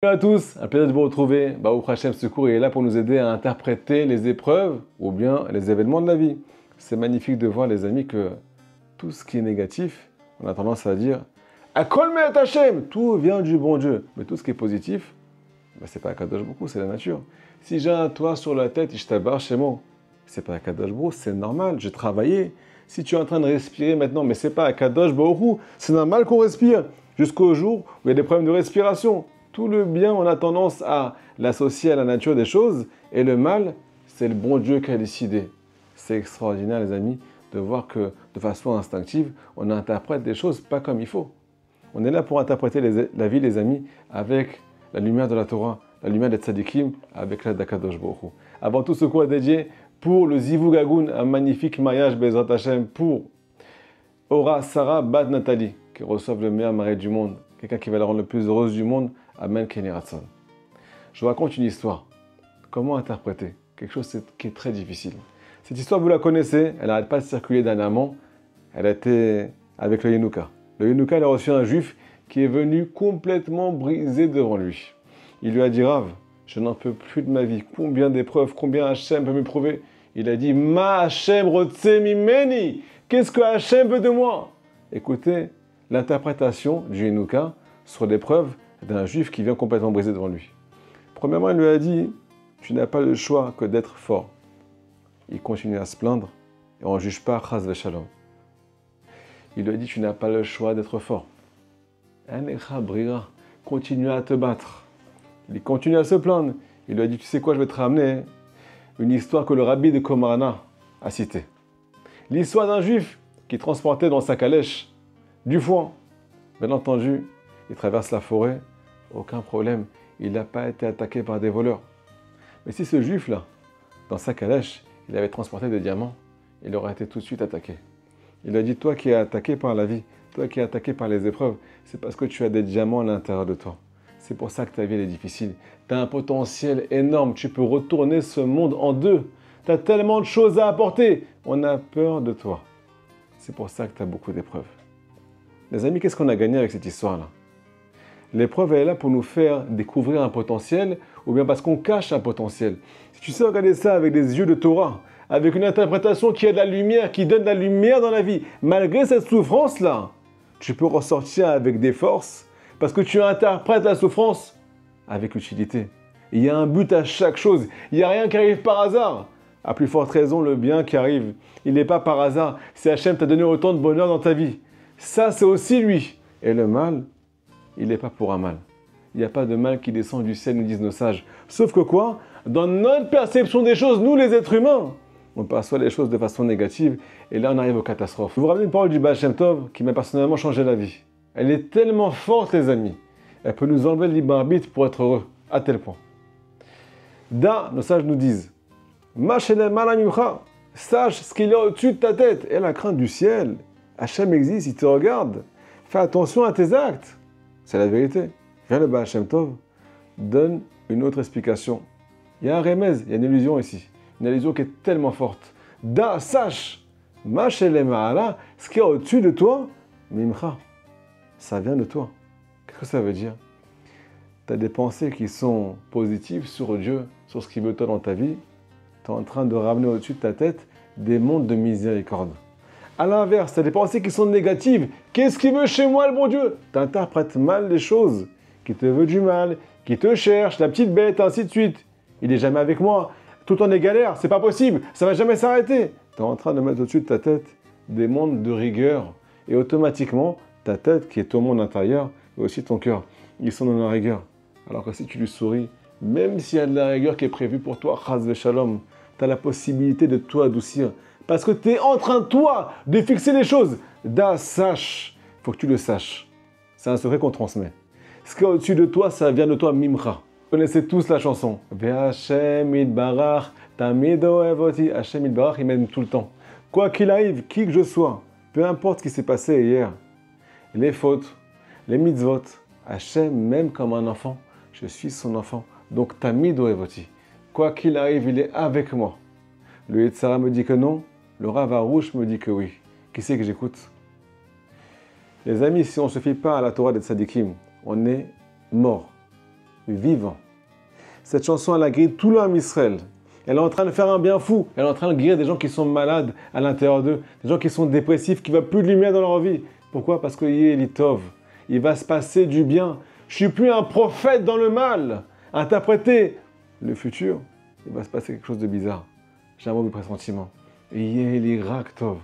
Bonjour à tous, un plaisir de vous retrouver. Baruch Hashem Secours est là pour nous aider à interpréter les épreuves ou bien les événements de la vie. C'est magnifique de voir, les amis, que tout ce qui est négatif, on a tendance à dire Akol me'et Hashem, tout vient du bon Dieu. Mais tout ce qui est positif, c'est pas Akadosh Baruch Hu, c'est la nature. Si j'ai un toit sur la tête, Ishtabar chez moi, c'est pas Akadosh Baruch Hu, c'est normal, j'ai travaillé. Si tu es en train de respirer maintenant, mais c'est pas Akadosh Baruch Hu, c'est normal qu'on respire. Jusqu'au jour où il y a des problèmes de respiration. Tout le bien, on a tendance à l'associer à la nature des choses, et le mal, c'est le bon Dieu qui a décidé. C'est extraordinaire, les amis, de voir que, de façon instinctive, on interprète des choses pas comme il faut. On est là pour interpréter la vie, les amis, avec la lumière de la Torah, la lumière des tzadikim, avec l'aide d'Akadosh Baruch Hu. Avant tout, ce cours est dédié pour le Zivug Agun, un magnifique mariage Bezrat Hashem pour Ora Sarah Bat Nathalie, qui reçoivent le meilleur mari du monde, quelqu'un qui va la rendre le plus heureuse du monde. Amen Kenny Ratson. Je vous raconte une histoire. Comment interpréter quelque chose qui est très difficile. Cette histoire, vous la connaissez, elle n'arrête pas de circuler dernièrement. Elle a été avec le Yenouka. Le Yenouka, il a reçu un juif qui est venu complètement brisé devant lui. Il lui a dit, Rav, je n'en peux plus de ma vie. Combien d'épreuves, combien Hachem peut m'éprouver? Il a dit, Ma Hachem rotse mimeni. Qu'est-ce que Hachem veut de moi? Écoutez l'interprétation du Yenouka sur l'épreuve d'un juif qui vient complètement brisé devant lui. Premièrement, il lui a dit, tu n'as pas le choix que d'être fort. Il continue à se plaindre et on ne juge pas Chas v'Shalom. Il lui a dit, tu n'as pas le choix d'être fort. Anecha brira, continue à te battre. Il continue à se plaindre. Il lui a dit, tu sais quoi, je vais te ramener une histoire que le rabbi de Komarna a citée. L'histoire d'un juif qui transportait dans sa calèche du foin. Bien entendu, il traverse la forêt, aucun problème, il n'a pas été attaqué par des voleurs. Mais si ce juif-là, dans sa calèche, il avait transporté des diamants, il aurait été tout de suite attaqué. Il a dit, toi qui es attaqué par la vie, toi qui es attaqué par les épreuves, c'est parce que tu as des diamants à l'intérieur de toi. C'est pour ça que ta vie elle est difficile. Tu as un potentiel énorme, tu peux retourner ce monde en deux. Tu as tellement de choses à apporter, on a peur de toi. C'est pour ça que tu as beaucoup d'épreuves. Les amis, qu'est-ce qu'on a gagné avec cette histoire-là? L'épreuve est là pour nous faire découvrir un potentiel ou bien parce qu'on cache un potentiel. Si tu sais regarder ça avec des yeux de Torah, avec une interprétation qui a de la lumière, qui donne de la lumière dans la vie, malgré cette souffrance-là, tu peux ressortir avec des forces parce que tu interprètes la souffrance avec utilité. Il y a un but à chaque chose. Il n'y a rien qui arrive par hasard. À plus forte raison, le bien qui arrive, il n'est pas par hasard. Si Hachem t'a donné autant de bonheur dans ta vie, ça c'est aussi lui. Et le mal, il n'est pas pour un mal. Il n'y a pas de mal qui descend du ciel, nous disent nos sages. Sauf que quoi? Dans notre perception des choses, nous les êtres humains, on perçoit les choses de façon négative et là on arrive aux catastrophes. Je vous ramène une parole du Baal Shem Tov qui m'a personnellement changé la vie. Elle est tellement forte, les amis. Elle peut nous enlever le libre arbitre pour être heureux, à tel point. Da, nos sages nous disent, sache ce qu'il y a au-dessus de ta tête et la crainte du ciel. Hachem existe, il te regarde. Fais attention à tes actes. C'est la vérité. Viens le Baal Shem Tov, donne une autre explication. Il y a un remez, il y a une illusion ici. Une illusion qui est tellement forte. Da, sache, ce qu'il y a au-dessus de toi, mimcha, ça vient de toi. Qu'est-ce que ça veut dire? Tu as des pensées qui sont positives sur Dieu, sur ce qu'il veut toi dans ta vie. Tu es en train de ramener au-dessus de ta tête des mondes de miséricorde. À l'inverse, tu as des pensées qui sont négatives. Qu'est-ce qu'il veut chez moi, le bon Dieu? Tu interprètes mal les choses, qui te veut du mal, qui te cherche, la petite bête, ainsi de suite. Il n'est jamais avec moi. Tout le temps des galères, c'est pas possible, ça va jamais s'arrêter. Tu es en train de mettre au-dessus de ta tête des mondes de rigueur. Et automatiquement, ta tête, qui est ton monde intérieur, et aussi ton cœur, ils sont dans la rigueur. Alors que si tu lui souris, même s'il y a de la rigueur qui est prévue pour toi, Chas v'Shalom, tu as la possibilité de tout adoucir. Parce que tu es en train, toi, de fixer les choses. Da, sache. Il faut que tu le saches. C'est un secret qu'on transmet. Ce qu'il y a au-dessus de toi, ça vient de toi, Mimcha. Vous connaissez tous la chanson. Ve'Hashem Yitbarach, Tamido Evoti. Hachem Yitbarach, il m'aime tout le temps. Quoi qu'il arrive, qui que je sois, peu importe ce qui s'est passé hier, les fautes, les mitzvot, Hachem m'aime comme un enfant. Je suis son enfant. Donc, Tamido Evoti. Quoi qu'il arrive, il est avec moi. Le Yetzara me dit que non. Le Rav Arouche me dit que oui. Qui c'est que j'écoute? Les amis, si on ne se fie pas à la Torah des tzadikim, on est mort. vivant. Cette chanson, elle a guéri tout l'homme Israël. Elle est en train de faire un bien fou. Elle est en train de guérir des gens qui sont malades à l'intérieur d'eux, des gens qui sont dépressifs, qui ne voient plus de lumière dans leur vie. Pourquoi? Parce que Yelitov, il va se passer du bien. Je suis plus un prophète dans le mal. Interpréter le futur, il va se passer quelque chose de bizarre. J'ai un mauvais pressentiment. Yeliraktov,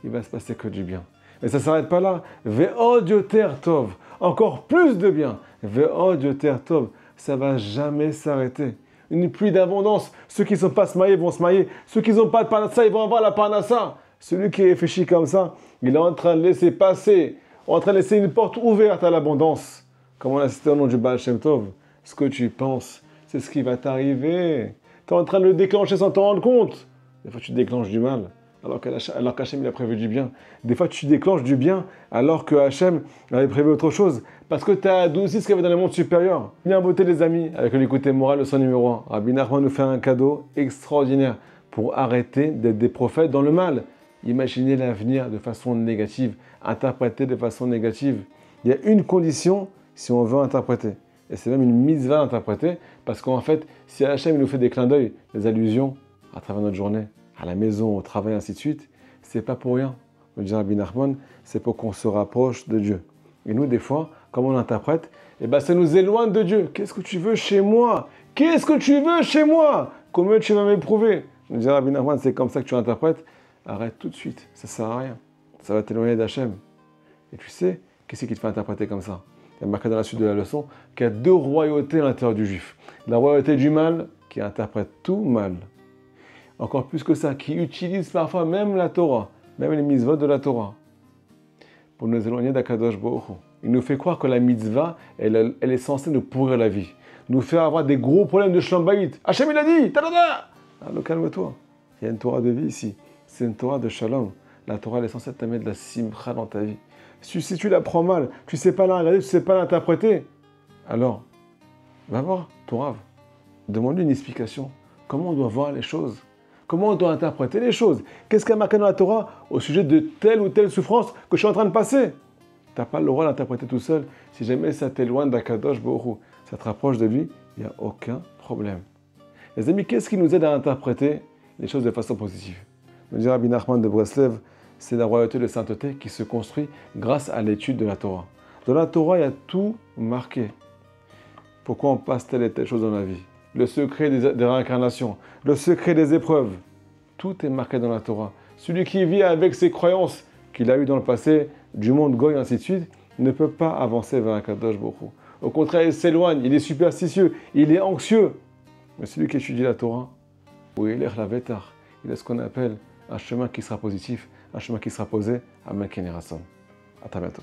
il va se passer que du bien. Mais ça ne s'arrête pas là. Ve'od yoter tov, encore plus de bien. Ve'od yoter tov, ça ne va jamais s'arrêter. Une pluie d'abondance. Ceux qui ne sont pas smaillés vont se mailler. Ceux qui n'ont pas de parnassa, ils vont avoir la parnassa. Celui qui réfléchit comme ça, il est en train de laisser passer, en train de laisser une porte ouverte à l'abondance. Comme on a cité au nom du Baal Shem Tov, ce que tu penses, c'est ce qui va t'arriver. Tu es en train de le déclencher sans t'en rendre compte. Des fois, tu déclenches du mal, alors qu'Hachem il a prévu du bien. Des fois, tu déclenches du bien, alors que Hachem avait prévu autre chose. Parce que tu as adouci ce qu'il y avait dans le monde supérieur. Bien beauté, les amis, avec l'écouté moral, leçon numéro 1. Rabbi Nachman nous fait un cadeau extraordinaire pour arrêter d'être des prophètes dans le mal. Imaginez l'avenir de façon négative, interpréter de façon négative. Il y a une condition si on veut interpréter. Et c'est même une mitzvah d'interpréter, parce qu'en fait, si Hachem nous fait des clins d'œil, des allusions à travers notre journée, à la maison, au travail, ainsi de suite, c'est pas pour rien. On dit Rabbi Nachman, c'est pour qu'on se rapproche de Dieu. Et nous, des fois, comme on interprète, eh ben, ça nous éloigne de Dieu. Qu'est-ce que tu veux chez moi? Qu'est-ce que tu veux chez moi? Comment tu vas m'éprouver? On dit Rabbi Nachman, c'est comme ça que tu interprètes. Arrête tout de suite, ça ne sert à rien. Ça va t'éloigner d'Hachem. Et tu sais, qu'est-ce qui te fait interpréter comme ça? Il y a marqué dans la suite de la leçon qu'il y a deux royautés à l'intérieur du juif. La royauté du mal, qui interprète tout mal. Encore plus que ça, qui utilise parfois même la Torah, même les mitzvot de la Torah, pour nous éloigner d'Akadosh Baruch Hu. Il nous fait croire que la mitzvah, elle est censée nous pourrir la vie. Nous faire avoir des gros problèmes de shalom bayit. Hachem il a dit, tadada! Alors calme-toi, il y a une Torah de vie ici. C'est une Torah de shalom. La Torah elle est censée te mettre de la simcha dans ta vie. Si tu la prends mal, tu ne sais pas la regarder, tu ne sais pas l'interpréter, alors, va voir ton Rav. Demande-lui une explication. Comment on doit voir les choses? Comment on doit interpréter les choses? Qu'est-ce qu'il y a marqué dans la Torah au sujet de telle ou telle souffrance que je suis en train de passer? Tu n'as pas le droit d'interpréter tout seul. Si jamais ça t'éloigne d'Akadosh Baruch Hu, ça te rapproche de lui, il n'y a aucun problème. Les amis, qu'est-ce qui nous aide à interpréter les choses de façon positive? Nous dit Rabbi Nachman de Breslev, c'est la royauté de sainteté qui se construit grâce à l'étude de la Torah. Dans la Torah, il y a tout marqué. Pourquoi on passe telle et telle chose dans la vie? Le secret des réincarnations, le secret des épreuves. Tout est marqué dans la Torah. Celui qui vit avec ses croyances qu'il a eues dans le passé, du monde goy, ainsi de suite, ne peut pas avancer vers un Kadosh Baruch Hu. Au contraire, il s'éloigne, il est superstitieux, il est anxieux. Mais celui qui étudie la Torah, il a ce qu'on appelle un chemin qui sera positif, un chemin qui sera posé à Makenerason. À très bientôt.